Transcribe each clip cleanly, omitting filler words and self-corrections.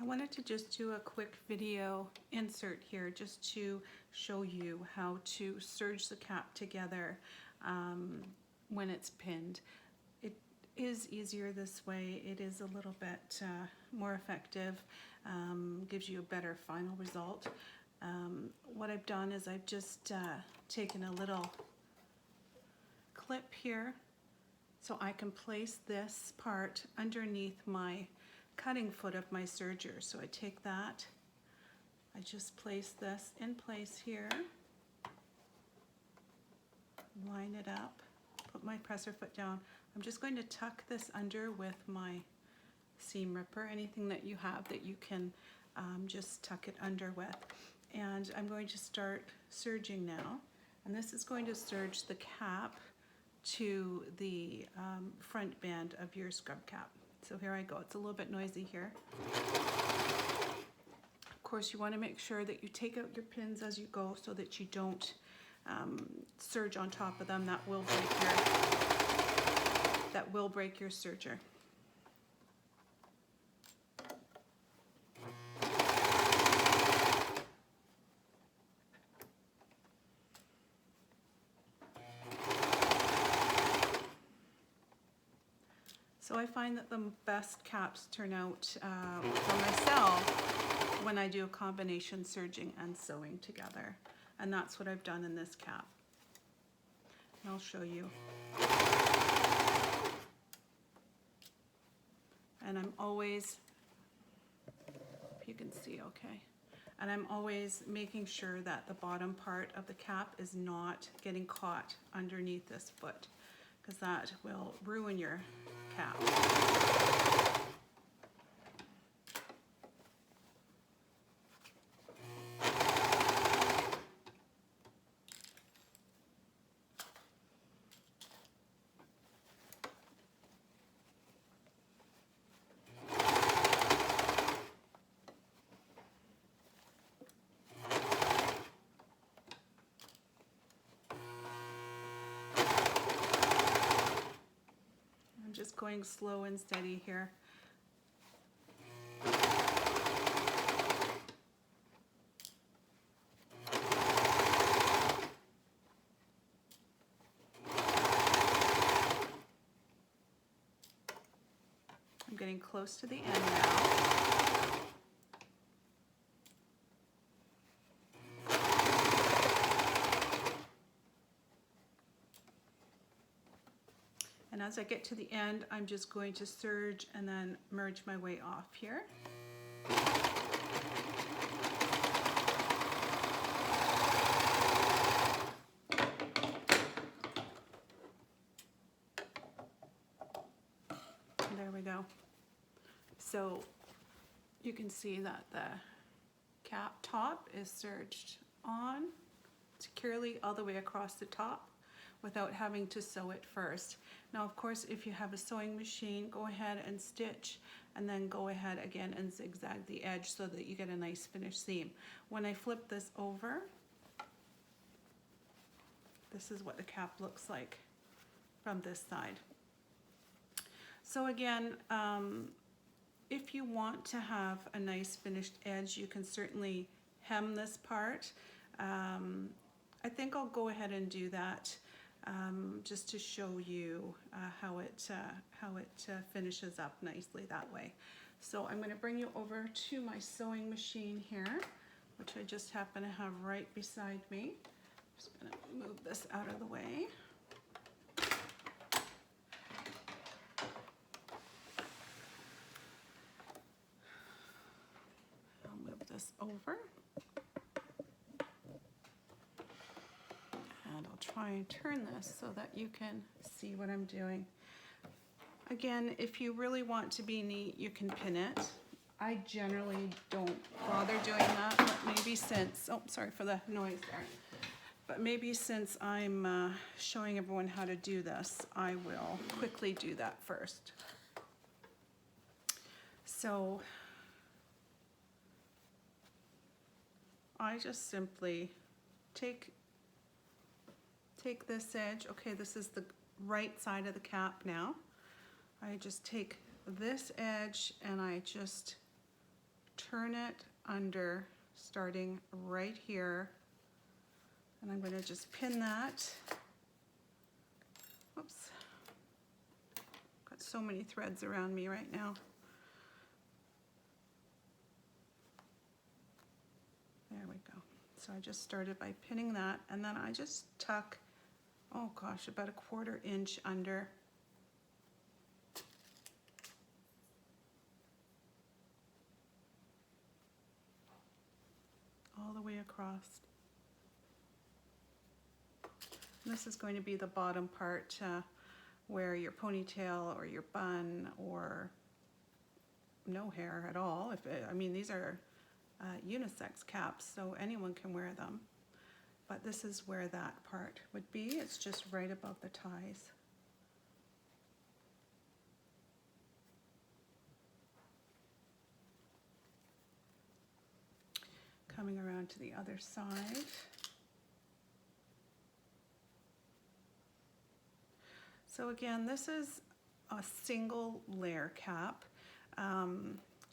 I wanted to just do a quick video insert here just to show you how to serge the cap together when it's pinned. It is easier this way. It is a little bit more effective, gives you a better final result. What I've done is I've just taken a little clip here so I can place this part underneath my cutting foot of my serger. So I take that, I just place this in place here, line it up, put my presser foot down. I'm just going to tuck this under with my seam ripper, anything that you have that you can just tuck it under with. And I'm going to start serging now. And this is going to serge the cap to the front band of your scrub cap. So here I go. It's a little bit noisy here. Of course, you want to make sure that you take out your pins as you go so that you don't serge on top of them. That will break your serger. So I find that the best caps turn out for myself when I do a combination serging and sewing together. And that's what I've done in this cap. And I'll show you. And I'm always, if you can see okay, and I'm always making sure that the bottom part of the cap is not getting caught underneath this foot, because that will ruin your cap. Just going slow and steady here. I'm getting close to the end now. And as I get to the end, I'm just going to serge and then merge my way off here. And there we go. So you can see that the cap top is serged on securely all the way across the top without having to sew it first. Now, of course, if you have a sewing machine, go ahead and stitch and then go ahead again and zigzag the edge so that you get a nice finished seam. When I flip this over, this is what the cap looks like from this side. So again, if you want to have a nice finished edge, you can certainly hem this part. I think I'll go ahead and do that just to show you how it finishes up nicely that way. So I'm going to bring you over to my sewing machine here, which I just happen to have right beside me. Just going to move this out of the way. I'll move this over. And I'll try and turn this so that you can see what I'm doing. Again, if you really want to be neat, you can pin it. I generally don't bother doing that, but maybe since, oh, sorry for the noise there. But maybe since I'm showing everyone how to do this, I will quickly do that first. So I just simply take this edge. Okay, this is the right side of the cap now. I just take this edge and I just turn it under, starting right here. And I'm going to just pin that. Whoops. Got so many threads around me right now. There we go. So I just started by pinning that, and then I just tuck, oh gosh, about a 1/4 inch under. All the way across. And this is going to be the bottom part where your ponytail or your bun or no hair at all. I mean, these are unisex caps, so anyone can wear them. But this is where that part would be. It's just right above the ties. Coming around to the other side. So again, this is a single layer cap.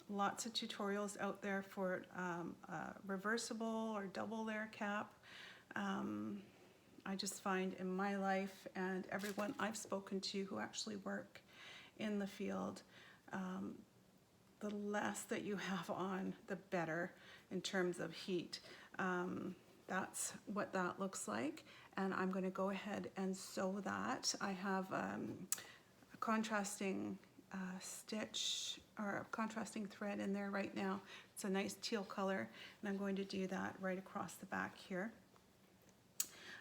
Lots of tutorials out there for a reversible or double layer cap. I just find in my life and everyone I've spoken to who actually work in the field, the less that you have on, the better in terms of heat. That's what that looks like. And I'm going to go ahead and sew that. I have a contrasting stitch or a contrasting thread in there right now. It's a nice teal color, and I'm going to do that right across the back here.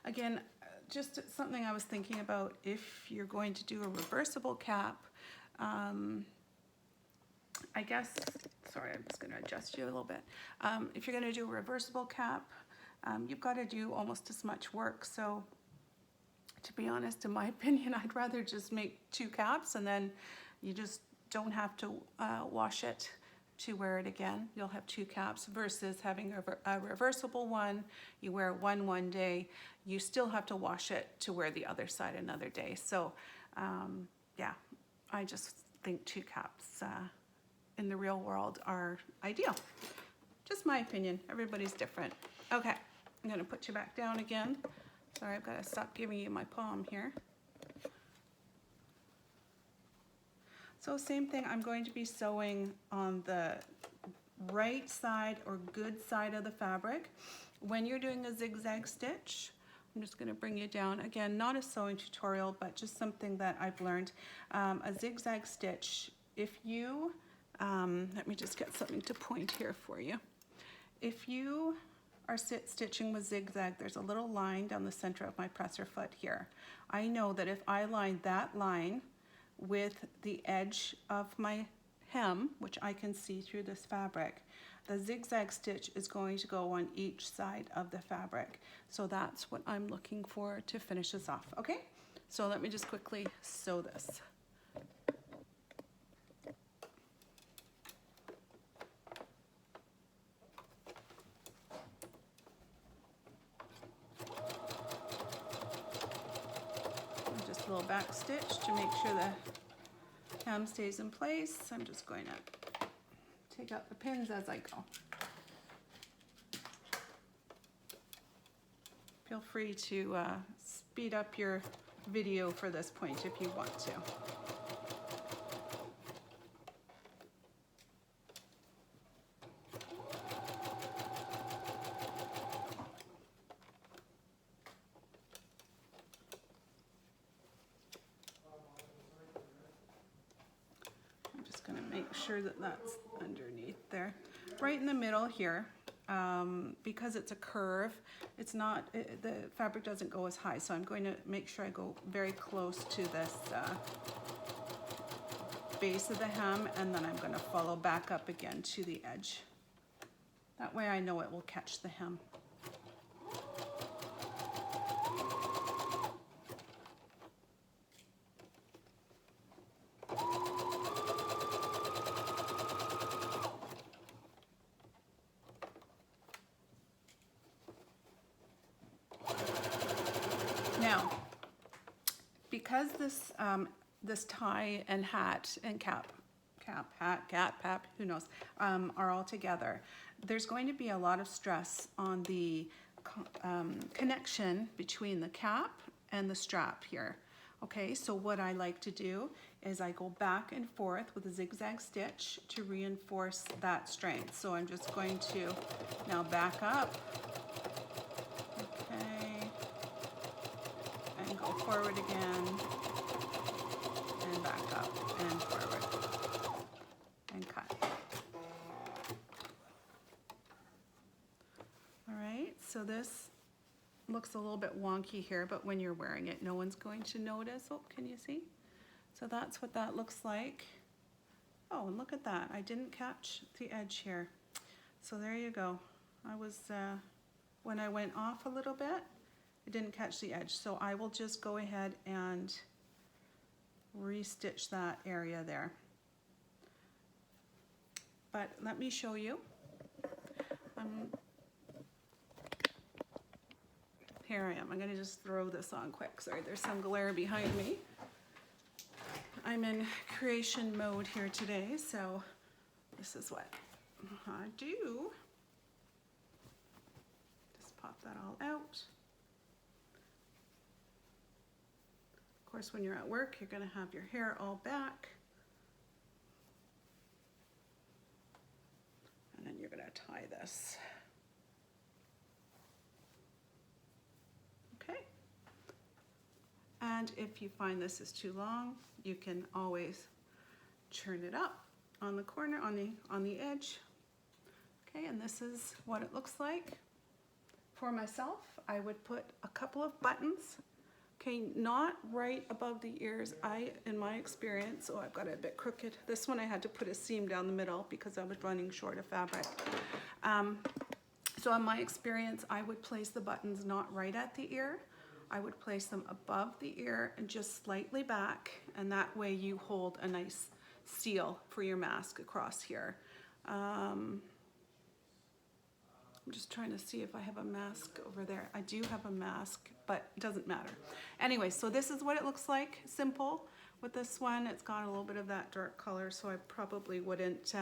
Again, just something I was thinking about, if you're going to do a reversible cap, I guess, sorry, I'm just going to adjust you a little bit. If you're going to do a reversible cap, you've got to do almost as much work. So to be honest, in my opinion, I'd rather just make 2 caps, and then you just don't have to wash it to wear it again. You'll have 2 caps versus having a reversible one. You wear one day, you still have to wash it to wear the other side another day. So yeah, I just think 2 caps in the real world are ideal. Just my opinion, everybody's different. Okay, I'm gonna put you back down again. Sorry, I've got to stop giving you my palm here. So same thing, I'm going to be sewing on the right side or good side of the fabric. When you're doing a zigzag stitch, I'm just going to bring you down. Again, not a sewing tutorial, but just something that I've learned. A zigzag stitch, if you, let me just get something to point here for you. If you are stitching with zigzag, there's a little line down the center of my presser foot here. I know that if I line that line with the edge of my hem, which I can see through this fabric, the zigzag stitch is going to go on each side of the fabric. So that's what I'm looking for to finish this off. Okay, so let me just quickly sew this. Just a little back stitch to make sure the hem stays in place. I'm just going to take out the pins as I go. Feel free to speed up your video for this point if you want to. I'm just going to make sure that that's underneath there. Right in the middle here, because it's a curve, it's not, the fabric doesn't go as high, so I'm going to make sure I go very close to this base of the hem, and then I'm going to follow back up again to the edge. That way I know it will catch the hem. Now, because this this tie and hat and cap cap, hat, cat, pap, who knows, are all together. There's going to be a lot of stress on the connection between the cap and the strap here. Okay, so what I like to do is I go back and forth with a zigzag stitch to reinforce that strength. So I'm just going to now back up, okay, and go forward again, and back up and forward, and cut. All right, so this looks a little bit wonky here, but when you're wearing it, no one's going to notice. Oh, can you see? So that's what that looks like. Oh, and look at that. I didn't catch the edge here. So there you go. I was, when I went off a little bit, I didn't catch the edge. So I will just go ahead and restitch that area there. But let me show you. Here I am. I'm going to just throw this on quick. Sorry, there's some glare behind me. I'm in creation mode here today, so this is what I do. Just pop that all out. Of course, when you're at work, you're going to have your hair all back. And then you're going to tie this. And if you find this is too long, you can always churn it up on the corner, on the edge. Okay, and this is what it looks like. For myself, I would put a couple of buttons. Okay, not right above the ears. In my experience, oh, I've got it a bit crooked. This one I had to put a seam down the middle because I was running short of fabric. So in my experience, I would place the buttons not right at the ear. I would place them above the ear and just slightly back, and that way you hold a nice seal for your mask across here. I'm just trying to see if I have a mask over there. I do have a mask, but it doesn't matter. Anyway, so this is what it looks like, simple. With this one, it's got a little bit of that dark color, so I probably wouldn't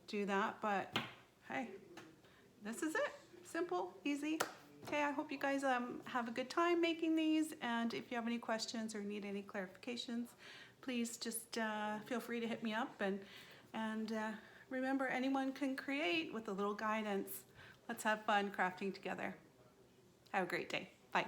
do that, but hey, this is it. Simple, easy. Okay, I hope you guys have a good time making these, and if you have any questions or need any clarifications, please just feel free to hit me up, and remember, anyone can create with a little guidance. Let's have fun crafting together. Have a great day. Bye.